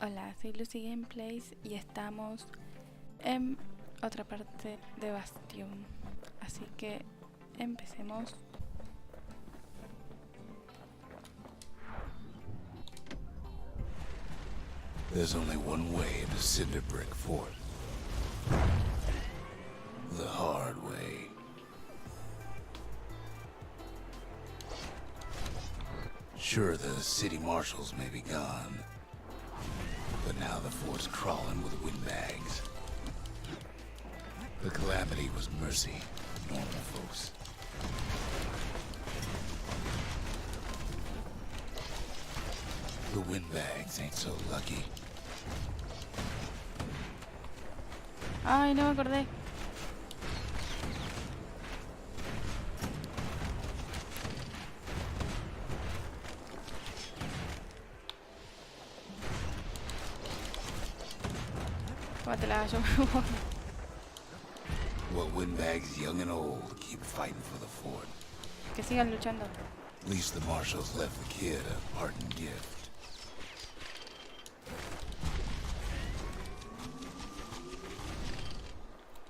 Hola, soy Lucigameplays y estamos en otra parte de Bastion. Así que empecemos. There's only one way to Cinder Brick Fort. The hard way. Sure, the city marshals may be gone, but now the fort's crawling with windbags. The calamity was mercy, normal folks. The windbags ain't so lucky. Ay, no me acordé. Cómatela, yo me voy. What windbags young and old keep fighting for the fort. Que sigan luchando. At least the marshals left the kid a parting gift.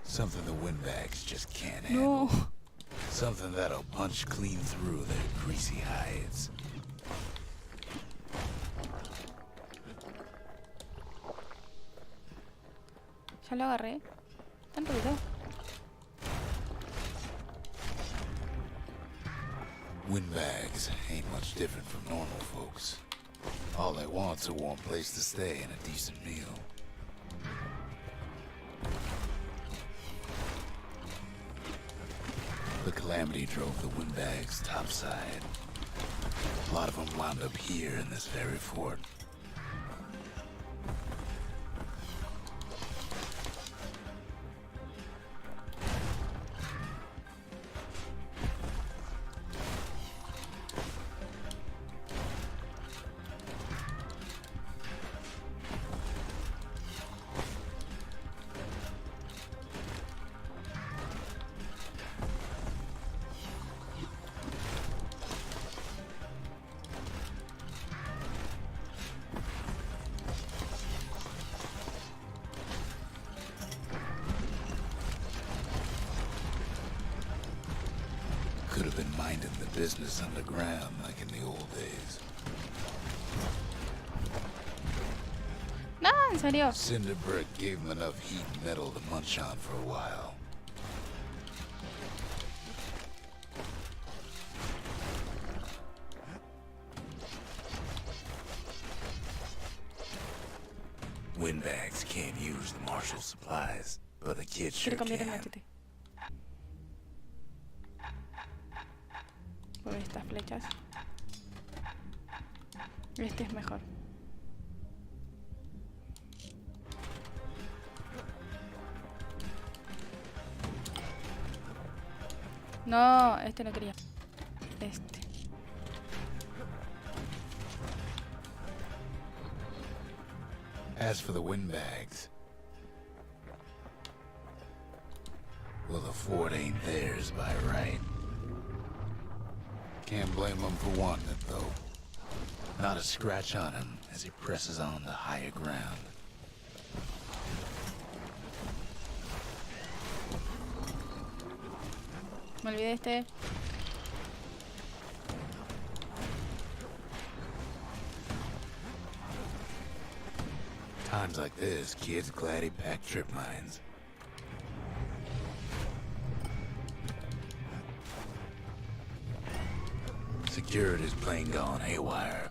Something the windbags just can't handle. No. Something that'll punch clean through their greasy hides. Ya lo agarré. Tan rápido. Windbags ain't much different from normal folks. All they want's a warm place to stay and a decent meal. The calamity drove the windbags topside. A lot of them wound up here in this very fort. Could have been minding the business underground like in the old days. No, en serio. Cinder Brick gave them enough heat and metal to munch on for a while. Windbags can't use the marshal supplies, but the kid sure Quiero cambiar el can. machete. Por estas flechas. Este es mejor. No, este no quería. Este. As for the windbags, well, the fort ain't theirs by right. Can't blame him for wanting it, though. Not a scratch on him as he presses on to higher ground. Me olvidé este. Times like this, kid's glad he packed trip mines. Security's plain gone haywire.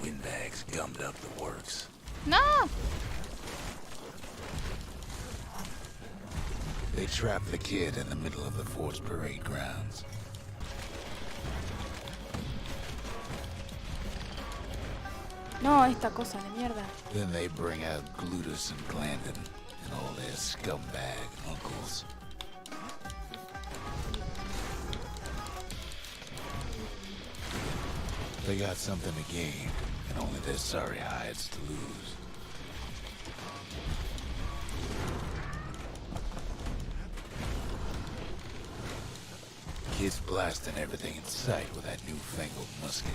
Windbags gummed up the works. No. They trapped the kid in the middle of the fort's parade grounds. No, esta cosa de mierda. Then they bring out Glutus and Glandon and all their scumbag uncles. They got something to gain, and only their sorry hides to lose. Kid's blasting everything in sight with that newfangled musket.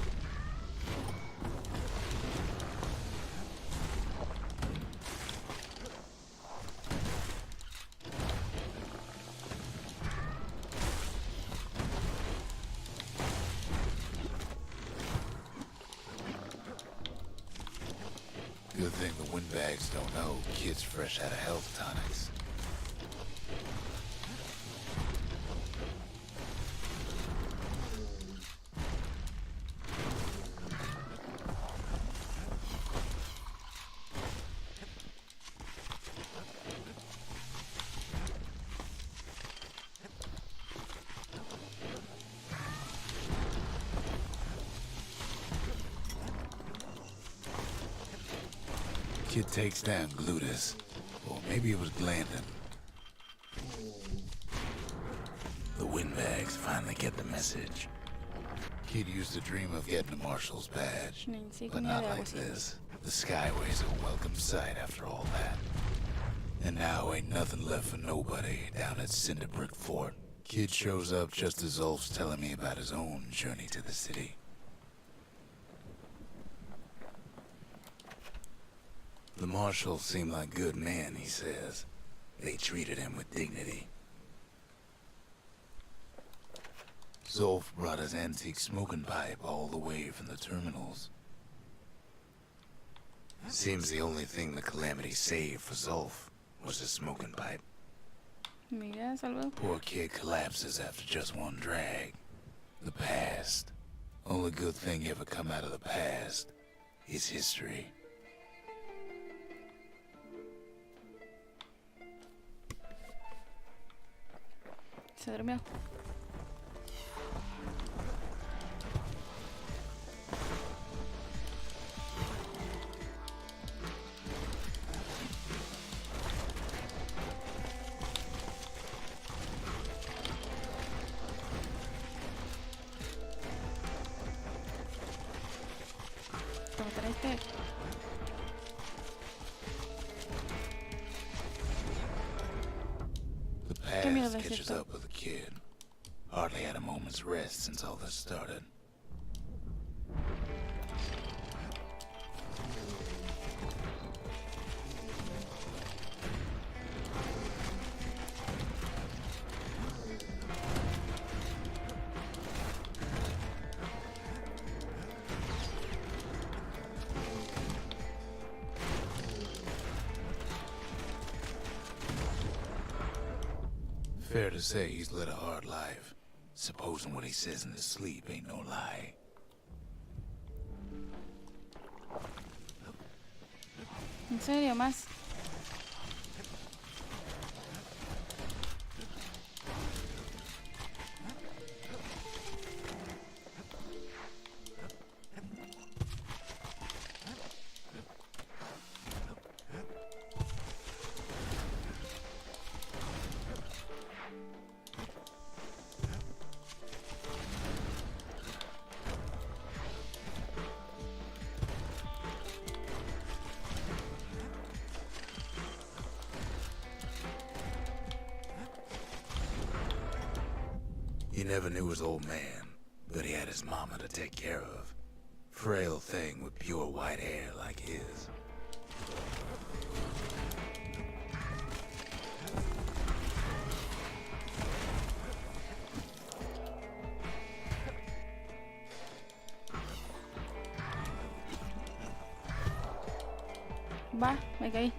Good thing the windbags don't know Kid's fresh out of health tonics. Kid takes down Glutus, or maybe it was Glandon. The windbags finally get the message. Kid used to dream of getting a marshal's badge, but not like this. The Skyway's a welcome sight after all that. And now ain't nothing left for nobody down at Cinderbrick Fort. Kid shows up just as Ulf's telling me about his own journey to the city. The marshals seem like good men, he says. They treated him with dignity. Zolf brought his antique smoking pipe all the way from the terminals. Seems the only thing the Calamity saved for Zolf was his smoking pipe. Mira, salvo. Poor kid collapses after just one drag. The past. Only good thing ever come out of the past is history. Se durmió. ¿Cómo traiste? The past catches up with the kid. Hardly had a moment's rest since all this started. Fair to say he's led a hard life, supposing what he says in his sleep ain't no lie. ¿En serio, más? He never knew his old man, but he had his mama to take care of. Frail thing with pure white hair like his. Va, me caí.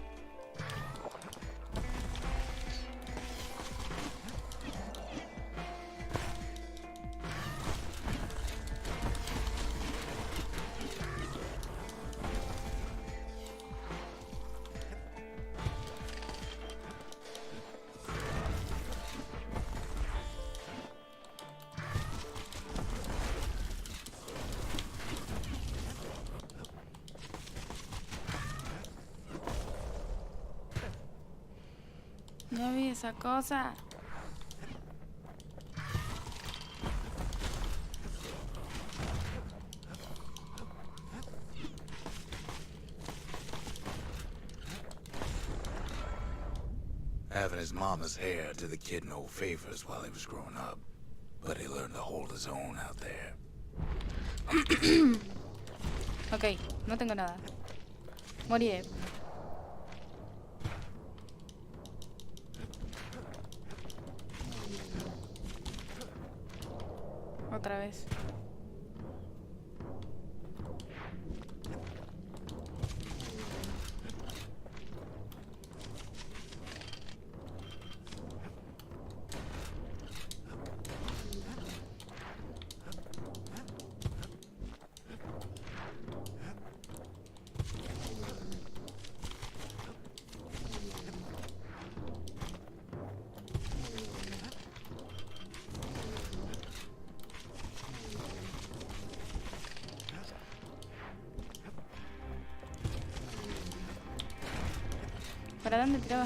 No vi esa cosa. Having his mama's hair did the kid no favors while he was growing up, but he learned to hold his own out there. Ok, no tengo nada. Moriré. Otra vez. ¿Para dónde tiraba?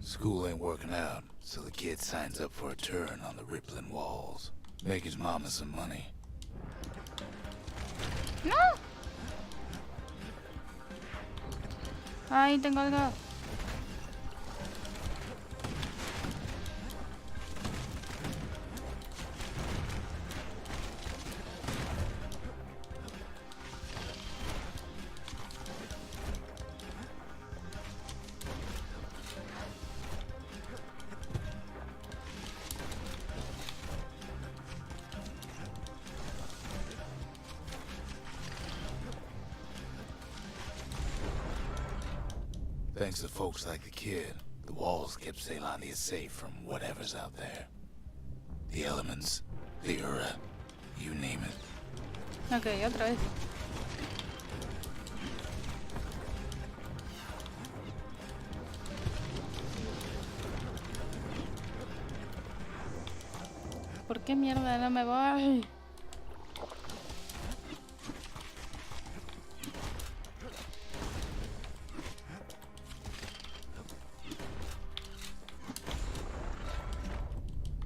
School ain't working out, so the kid signs up for a turn on the rippling walls. Make his mama some money. ¡No! ¡Ay, tengo algo! Thanks to folks like the kid, the walls kept Ceylania safe from whatever's out there. The elements, the Ura, you name it. Ok, otra vez. ¿Por qué mierda no me voy?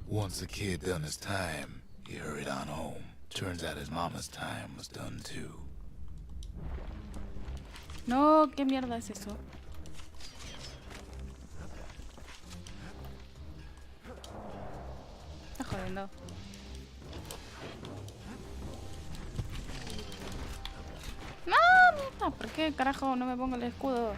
Once the kid done his time, he hurried on home. Turns out his mama's time was done too. No, ¿qué mierda es eso? Está jodiendo. No, mierda, ¿por qué carajo no me pongo el escudo?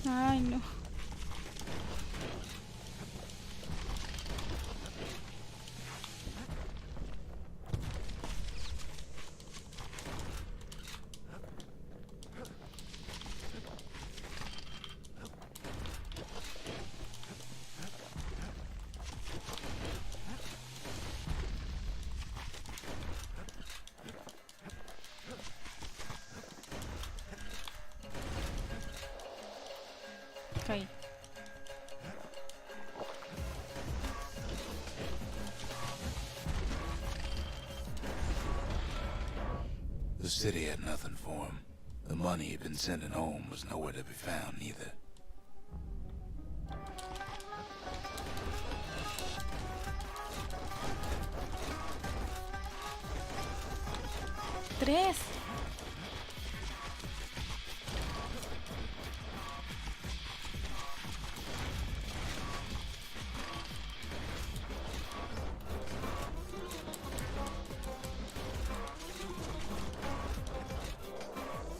Ay, no. Caí. The city had nothing for him. The money he'd been sending home was nowhere to be found either. Tres.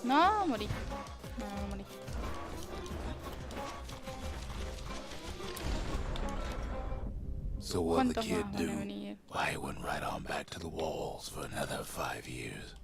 No, morí. No, morí. So what'd the ¿Cuántos kid más van a do? venir? Why, he went right on back to the walls for another 5 years.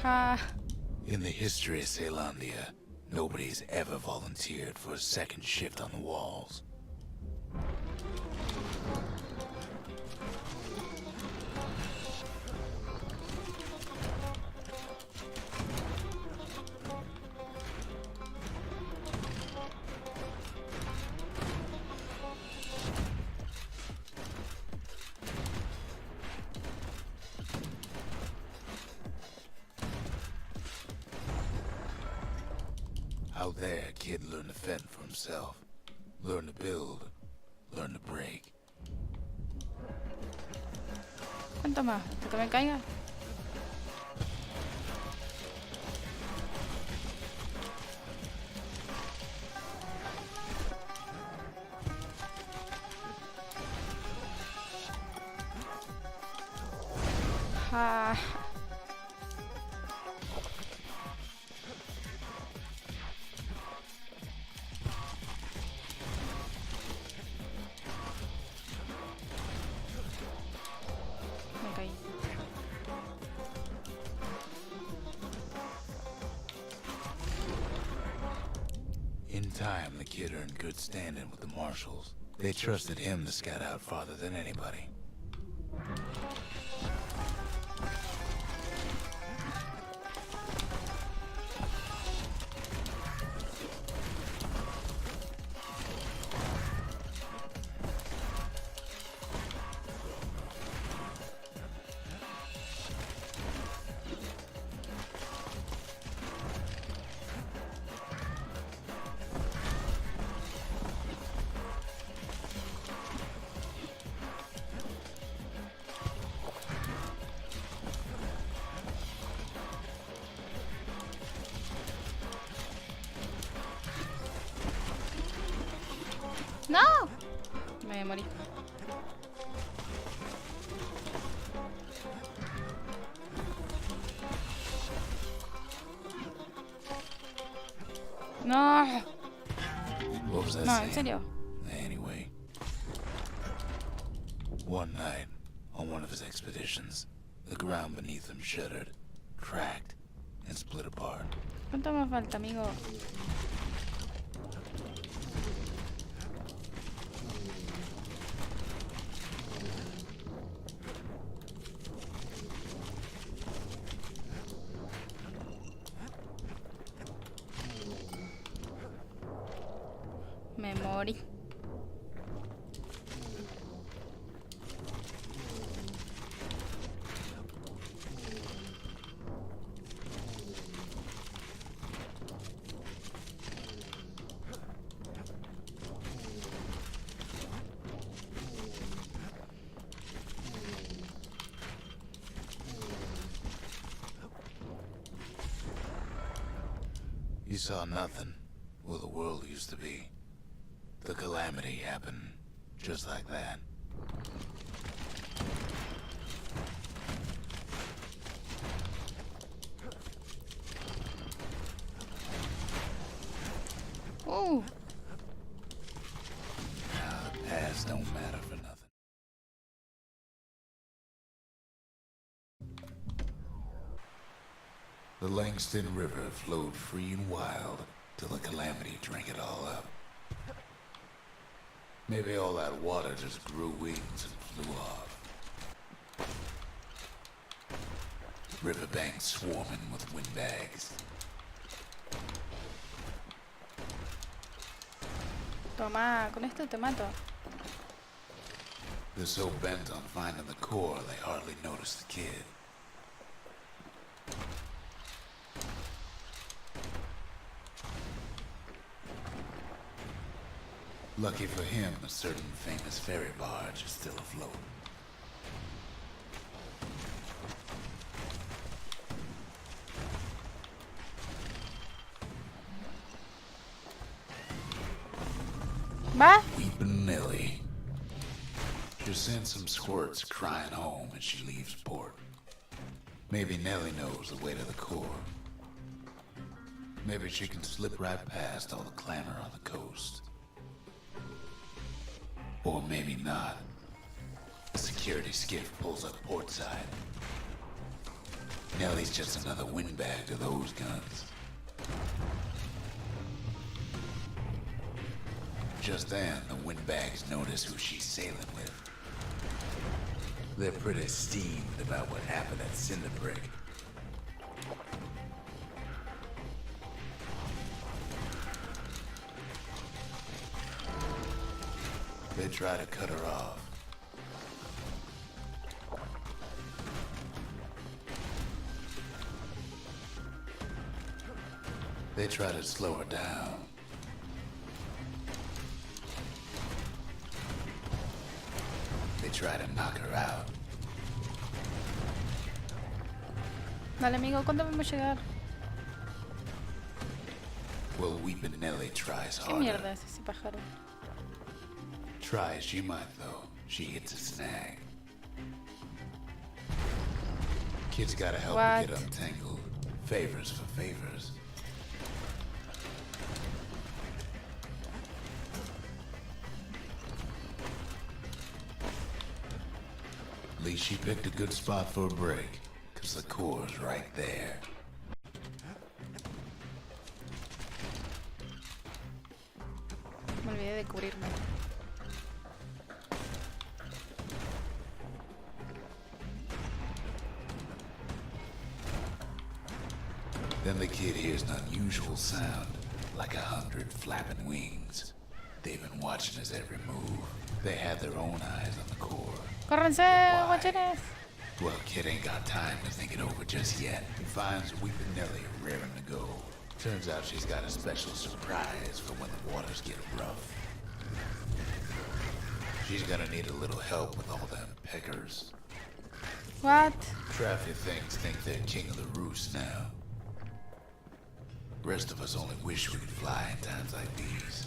Ah. In the history of Celandia, nobody's ever volunteered for a second shift on the walls. Out there, kid learned to fend for himself. Learn to build. Learn to break. ¿Cuánto más? ¿Hasta que me caiga? Ah. Me caí. In time, the kid earned good standing with the marshals. They trusted him to scout out farther than anybody. ¡No! Me morí. No. What was that No, saying? en serio. Anyway. One night, on one of his expeditions, the ground beneath him shuddered, cracked, and split apart. ¿Cuánto más falta, amigo? Me morí. You saw nothing. Well, the world used to be. The calamity happened just like that. ¡Uh! Now, the past don't matter for nothing. The Langston River flowed free and wild till the calamity drank it all up. Maybe all that water just grew wings and flew off. Riverbanks swarming with windbags. Toma, con esto te mato. They're so bent on finding the core, they hardly notice the kid. Lucky for him, a certain famous ferry barge is still afloat. ¿Va? Weepin' Nellie. She sends some squirts crying home as she leaves port. Maybe Nellie knows the way to the core. Maybe she can slip right past all the clamor on the coast. Or maybe not. A security skiff pulls up portside. Nellie's just another windbag to those guns. Just then, the windbags notice who she's sailing with. They're pretty steamed about what happened at Cinderbrick. They try to cut her off. They try to slow her down. They try to knock her out. Dale, amigo, ¿cuándo vamos a llegar? Well, Weepin' Nellie tries ¿Qué harder. mierda es ese pájaro? Try as she might, though, she hits a snag. Kid's gotta help her get untangled. Favors for favors. At least she picked a good spot for a break, cause the core's right there. Me olvidé de cubrirme. Then the kid hears an unusual sound, like 100 flapping wings. They've been watching his every move. They had their own eyes on the core. ¡Córrense, guacheres! Well, kid ain't got time to think it over just yet. He finds Weepin' Nellie raring to go. Turns out she's got a special surprise for when the waters get rough. She's gonna need a little help with all them peckers. What? Traffy things think they're king of the roost now. Rest of us only wish we could fly in times like these.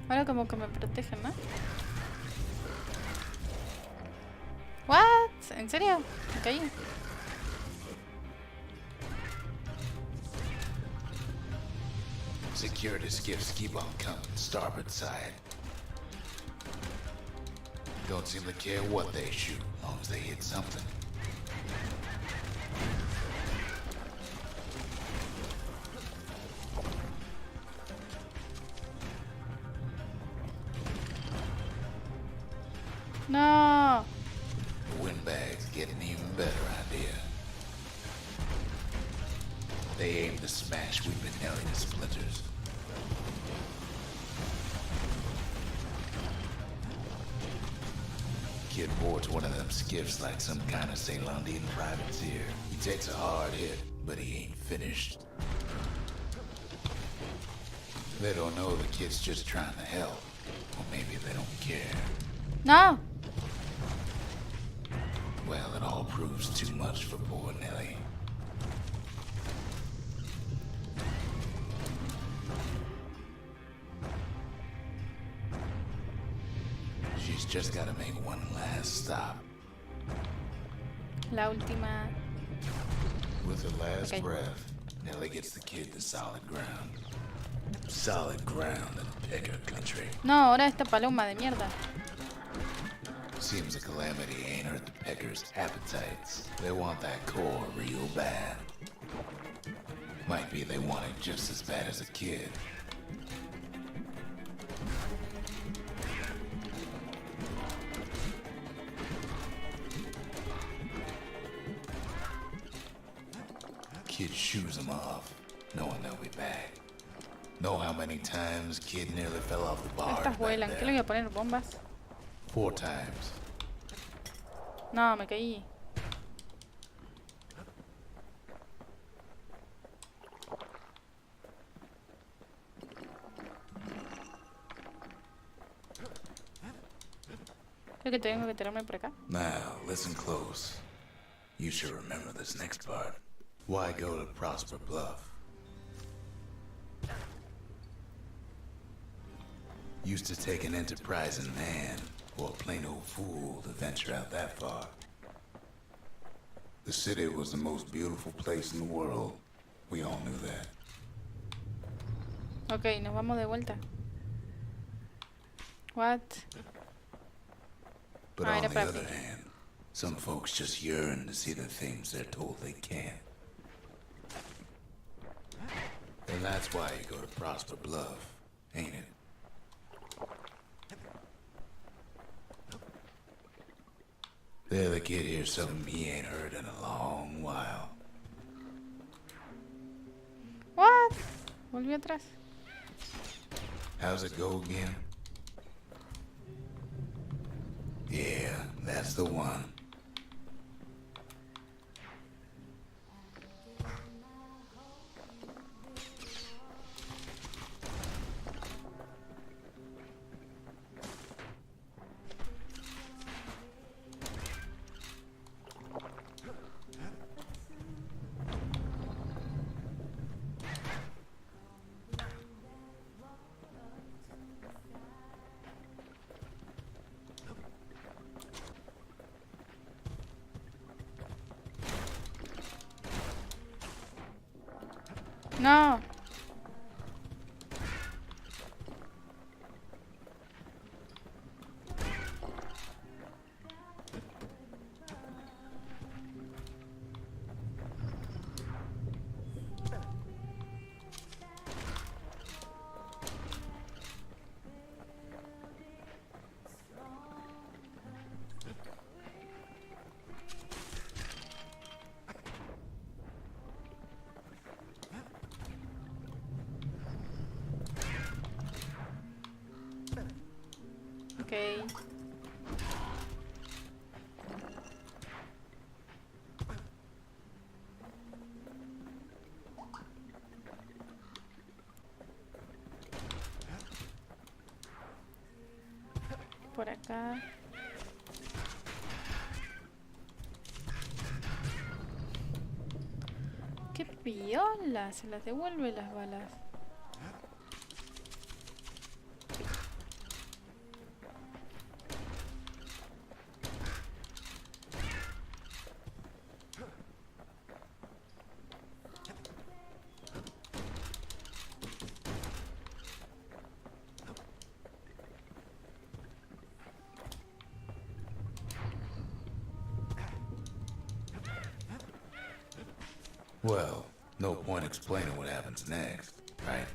Ahora como que me protegen, ¿no? What? ¿En serio? Me caí. Security skiffs keep on coming, starboard side. Don't seem to care what they shoot, as long as they hit something. No. The windbags get an even better idea. They aim to smash Weepin' Nellie to splinters. Kid boards one of them skiffs like some kind of Ceylondian privateer. He takes a hard hit, but he ain't finished. They don't know the kid's just trying to help, or maybe they don't care. No. Well, it all proves too much for poor Nellie. She's just gotta make one last stop. La última. With her last breath, Nellie gets the kid to solid ground. Solid ground in Pecker country. No, ahora esta paloma de mierda. Seems a calamity ain't hurt the Peckers' appetites. They want that core real bad. Might be they want it just as bad as a kid. Kid shoos them off, knowing they'll be back. Know how many times Kid nearly fell off the bar. Estas vuelan. ¿Qué le voy a poner? ¿Bombas? 4 times. No, me caí. Creo que tengo que tirarme por acá. Now, listen close. You should remember this next part. Why go to Prosper Bluff? Used to take an enterprising man or a plain old fool to venture out that far. The city was the most beautiful place in the world. We all knew that. Ok, nos vamos de vuelta. What? But on the other hand, some folks just yearn to see the things they're told they can't. And that's why you go to Prosper Bluff, ain't it? The other kid hears something he ain't heard in a long while. What? Volví atrás. How's it go again? Yeah, that's the one. No. Okay. Por acá. ¡Qué piola! Se las devuelve las balas. Well, no point explaining what happens next, right?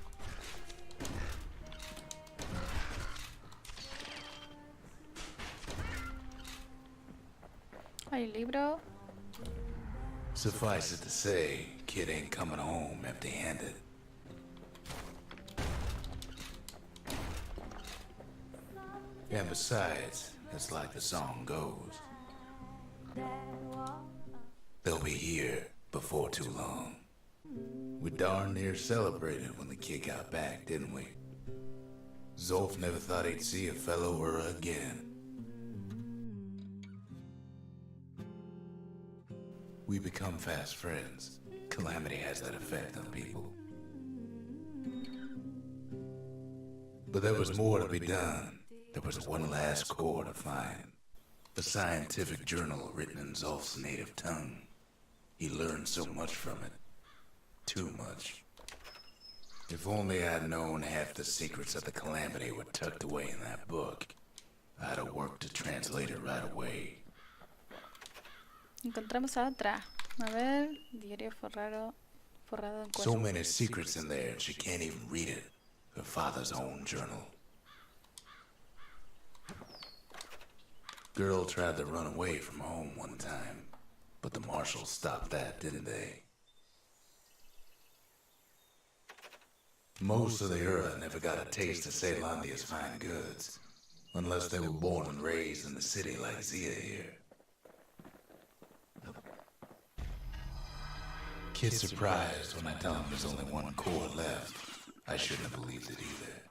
Hay libro. Suffice it to say, kid ain't coming home empty-handed. And besides, it's like the song goes. They'll be here before too long. We darn near celebrated when the kid got back, didn't we? Zolf never thought he'd see a fellow or again. We become fast friends. Calamity has that effect on people. But there was more to be done. There was one last core to find. A scientific journal written in Zolf's native tongue. He learned so much from it. Too much. If only I'd known half the secrets of the Calamity were tucked away in that book, I'd have worked to translate it right away. Encontramos a otra. A ver, diario forrado en So many secrets in there, she can't even read it. Her father's own journal. Girl tried to run away from home one time, but the marshals stopped that, didn't they? Most of the Ura never got a taste of Ceylondia's fine goods, unless they were born and raised in the city like Zia here. Kid's surprised when I tell him there's only one core left. I shouldn't have believed it either.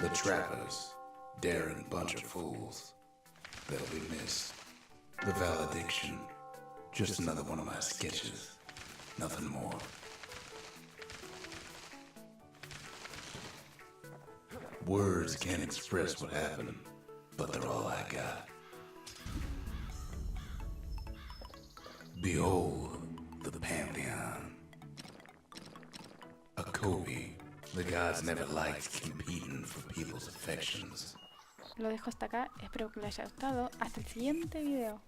The trappers, daring bunch of fools. They'll be missed. The valediction, just another one of my sketches. Nothing more. Words can't express what happened, but they're all I got. Behold, the Pantheon. A Kobe, the gods never liked competing for people's affections. lo dejo hasta acá. Espero que les haya gustado. Hasta el siguiente video.